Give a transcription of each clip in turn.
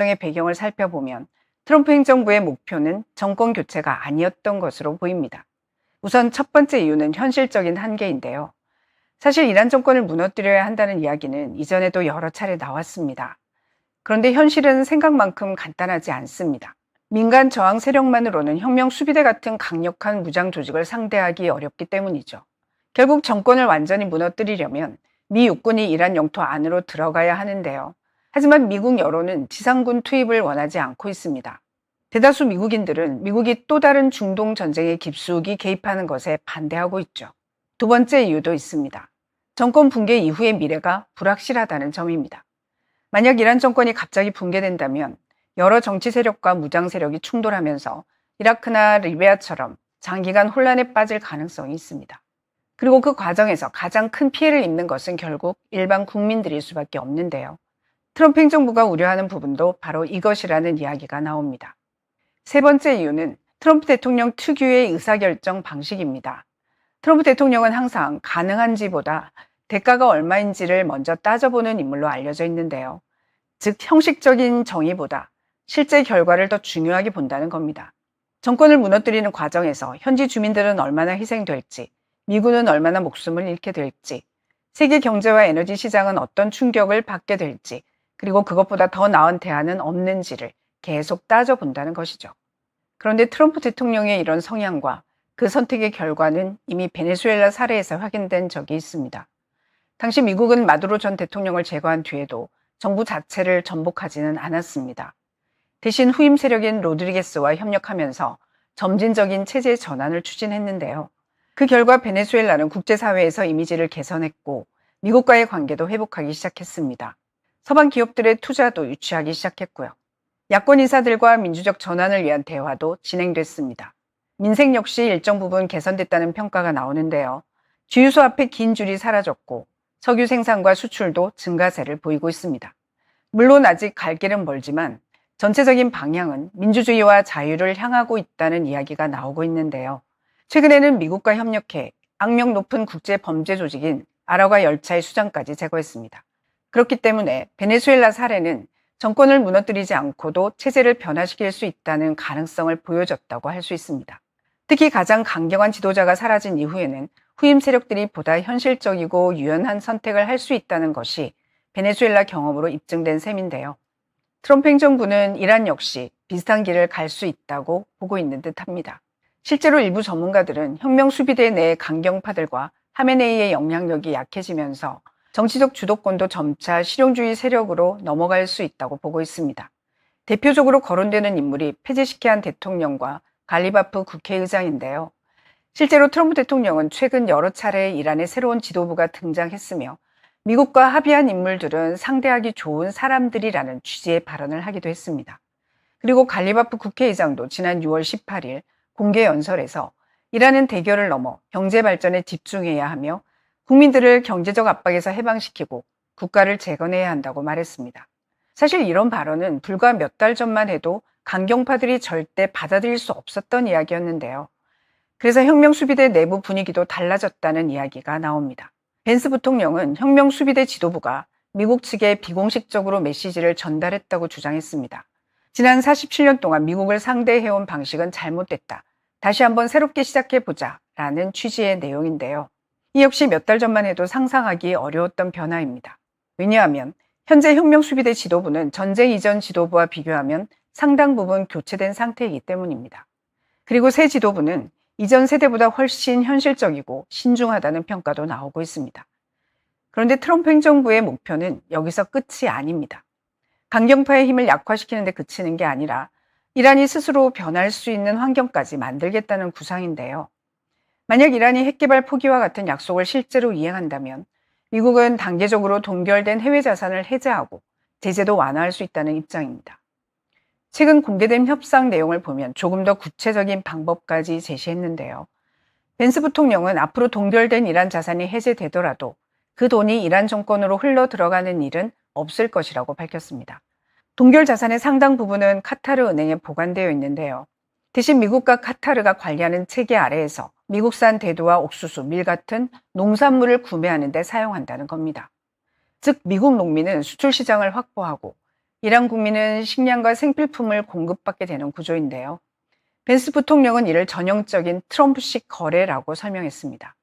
결정의 배경을 살펴보면 트럼프 행정부의 목표는 정권 교체가 아니었던 것으로 보입니다. 우선 첫 번째 이유는 현실적인 한계인데요. 사실 이란 정권을 무너뜨려야 한다는 이야기는 이전에도 여러 차례 나왔습니다. 그런데 현실은 생각만큼 간단하지 않습니다. 민간 저항 세력만으로는 혁명 수비대 같은 강력한 무장 조직을 상대하기 어렵기 때문이죠. 결국 정권을 완전히 무너뜨리려면 미 육군이 이란 영토 안으로 들어가야 하는데요. 하지만 미국 여론은 지상군 투입을 원하지 않고 있습니다. 대다수 미국인들은 미국이 또 다른 중동 전쟁에 깊숙이 개입하는 것에 반대하고 있죠. 두 번째 이유도 있습니다. 정권 붕괴 이후의 미래가 불확실하다는 점입니다. 만약 이란 정권이 갑자기 붕괴된다면 여러 정치 세력과 무장 세력이 충돌하면서 이라크나 리비아처럼 장기간 혼란에 빠질 가능성이 있습니다. 그리고 그 과정에서 가장 큰 피해를 입는 것은 결국 일반 국민들일 수밖에 없는데요. 트럼프 행정부가 우려하는 부분도 바로 이것이라는 이야기가 나옵니다. 세 번째 이유는 트럼프 대통령 특유의 의사결정 방식입니다. 트럼프 대통령은 항상 가능한지보다 대가가 얼마인지를 먼저 따져보는 인물로 알려져 있는데요. 즉 형식적인 정의보다 실제 결과를 더 중요하게 본다는 겁니다. 정권을 무너뜨리는 과정에서 현지 주민들은 얼마나 희생될지, 미군은 얼마나 목숨을 잃게 될지, 세계 경제와 에너지 시장은 어떤 충격을 받게 될지, 그리고 그것보다 더 나은 대안은 없는지를 계속 따져본다는 것이죠. 그런데 트럼프 대통령의 이런 성향과 그 선택의 결과는 이미 베네수엘라 사례에서 확인된 적이 있습니다. 당시 미국은 마두로 전 대통령을 제거한 뒤에도 정부 자체를 전복하지는 않았습니다. 대신 후임 세력인 로드리게스와 협력하면서 점진적인 체제 전환을 추진했는데요. 그 결과 베네수엘라는 국제사회에서 이미지를 개선했고 미국과의 관계도 회복하기 시작했습니다. 서방 기업들의 투자도 유치하기 시작했고요. 야권 인사들과 민주적 전환을 위한 대화도 진행됐습니다. 민생 역시 일정 부분 개선됐다는 평가가 나오는데요. 주유소 앞에 긴 줄이 사라졌고 석유 생산과 수출도 증가세를 보이고 있습니다. 물론 아직 갈 길은 멀지만 전체적인 방향은 민주주의와 자유를 향하고 있다는 이야기가 나오고 있는데요. 최근에는 미국과 협력해 악명 높은 국제 범죄 조직인 아라과 열차의 수장까지 제거했습니다. 그렇기 때문에 베네수엘라 사례는 정권을 무너뜨리지 않고도 체제를 변화시킬 수 있다는 가능성을 보여줬다고 할 수 있습니다. 특히 가장 강경한 지도자가 사라진 이후에는 후임 세력들이 보다 현실적이고 유연한 선택을 할 수 있다는 것이 베네수엘라 경험으로 입증된 셈인데요. 트럼프 행정부는 이란 역시 비슷한 길을 갈 수 있다고 보고 있는 듯합니다. 실제로 일부 전문가들은 혁명 수비대 내 강경파들과 하메네이의 영향력이 약해지면서 정치적 주도권도 점차 실용주의 세력으로 넘어갈 수 있다고 보고 있습니다. 대표적으로 거론되는 인물이 페제시키안 대통령과 갈리바프 국회의장인데요. 실제로 트럼프 대통령은 최근 여러 차례 이란의 새로운 지도부가 등장했으며 미국과 합의한 인물들은 상대하기 좋은 사람들이라는 취지의 발언을 하기도 했습니다. 그리고 갈리바프 국회의장도 지난 6월 18일 공개 연설에서 이란은 대결을 넘어 경제 발전에 집중해야 하며 국민들을 경제적 압박에서 해방시키고 국가를 재건해야 한다고 말했습니다. 사실 이런 발언은 불과 몇 달 전만 해도 강경파들이 절대 받아들일 수 없었던 이야기였는데요. 그래서 혁명 수비대 내부 분위기도 달라졌다는 이야기가 나옵니다. 벤스 부통령은 혁명 수비대 지도부가 미국 측에 비공식적으로 메시지를 전달했다고 주장했습니다. 지난 47년 동안 미국을 상대해온 방식은 잘못됐다. 다시 한번 새롭게 시작해보자 라는 취지의 내용인데요. 이 역시 몇 달 전만 해도 상상하기 어려웠던 변화입니다. 왜냐하면 현재 혁명 수비대 지도부는 전쟁 이전 지도부와 비교하면 상당 부분 교체된 상태이기 때문입니다. 그리고 새 지도부는 이전 세대보다 훨씬 현실적이고 신중하다는 평가도 나오고 있습니다. 그런데 트럼프 행정부의 목표는 여기서 끝이 아닙니다. 강경파의 힘을 약화시키는 데 그치는 게 아니라 이란이 스스로 변할 수 있는 환경까지 만들겠다는 구상인데요. 만약 이란이 핵개발 포기와 같은 약속을 실제로 이행한다면 미국은 단계적으로 동결된 해외 자산을 해제하고 제재도 완화할 수 있다는 입장입니다. 최근 공개된 협상 내용을 보면 조금 더 구체적인 방법까지 제시했는데요. 벤스 부통령은 앞으로 동결된 이란 자산이 해제되더라도 그 돈이 이란 정권으로 흘러 들어가는 일은 없을 것이라고 밝혔습니다. 동결 자산의 상당 부분은 카타르 은행에 보관되어 있는데요. 대신 미국과 카타르가 관리하는 체계 아래에서 미국산 대두와 옥수수, 밀 같은 농산물을 구매하는 데 사용한다는 겁니다. 즉 미국 농민은 수출 시장을 확보하고 이란 국민은 식량과 생필품을 공급받게 되는 구조인데요. 벤스 부통령은 이를 전형적인 트럼프식 거래라고 설명했습니다.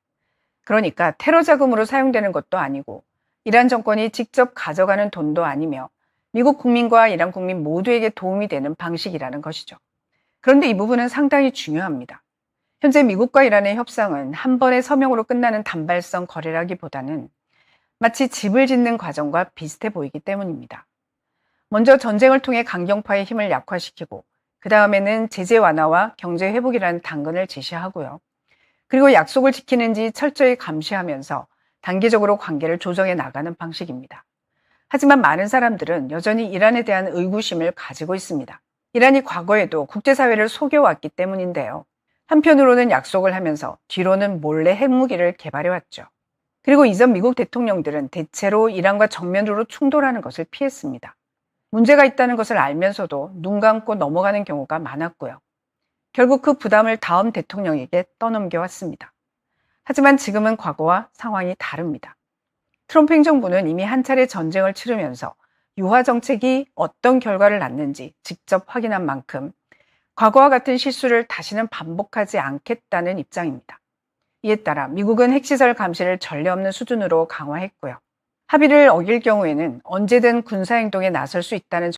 그러니까 테러 자금으로 사용되는 것도 아니고 이란 정권이 직접 가져가는 돈도 아니며 미국 국민과 이란 국민 모두에게 도움이 되는 방식이라는 것이죠. 그런데 이 부분은 상당히 중요합니다. 현재 미국과 이란의 협상은 한 번의 서명으로 끝나는 단발성 거래라기보다는 마치 집을 짓는 과정과 비슷해 보이기 때문입니다. 먼저 전쟁을 통해 강경파의 힘을 약화시키고 그 다음에는 제재 완화와 경제 회복이라는 당근을 제시하고요. 그리고 약속을 지키는지 철저히 감시하면서 단계적으로 관계를 조정해 나가는 방식입니다. 하지만 많은 사람들은 여전히 이란에 대한 의구심을 가지고 있습니다. 이란이 과거에도 국제사회를 속여왔기 때문인데요. 한편으로는 약속을 하면서 뒤로는 몰래 핵무기를 개발해왔죠. 그리고 이전 미국 대통령들은 대체로 이란과 정면으로 충돌하는 것을 피했습니다. 문제가 있다는 것을 알면서도 눈 감고 넘어가는 경우가 많았고요. 결국 그 부담을 다음 대통령에게 떠넘겨왔습니다. 하지만 지금은 과거와 상황이 다릅니다. 트럼프 행정부는 이미 한 차례 전쟁을 치르면서 유화 정책이 어떤 결과를 낳는지 직접 확인한 만큼 과거와 같은 실수를 다시는 반복하지 않겠다는 입장입니다. 이에 따라 미국은 핵시설 감시를 전례 없는 수준으로 강화했고요. 합의를 어길 경우에는 언제든 군사행동에 나설 수 있다는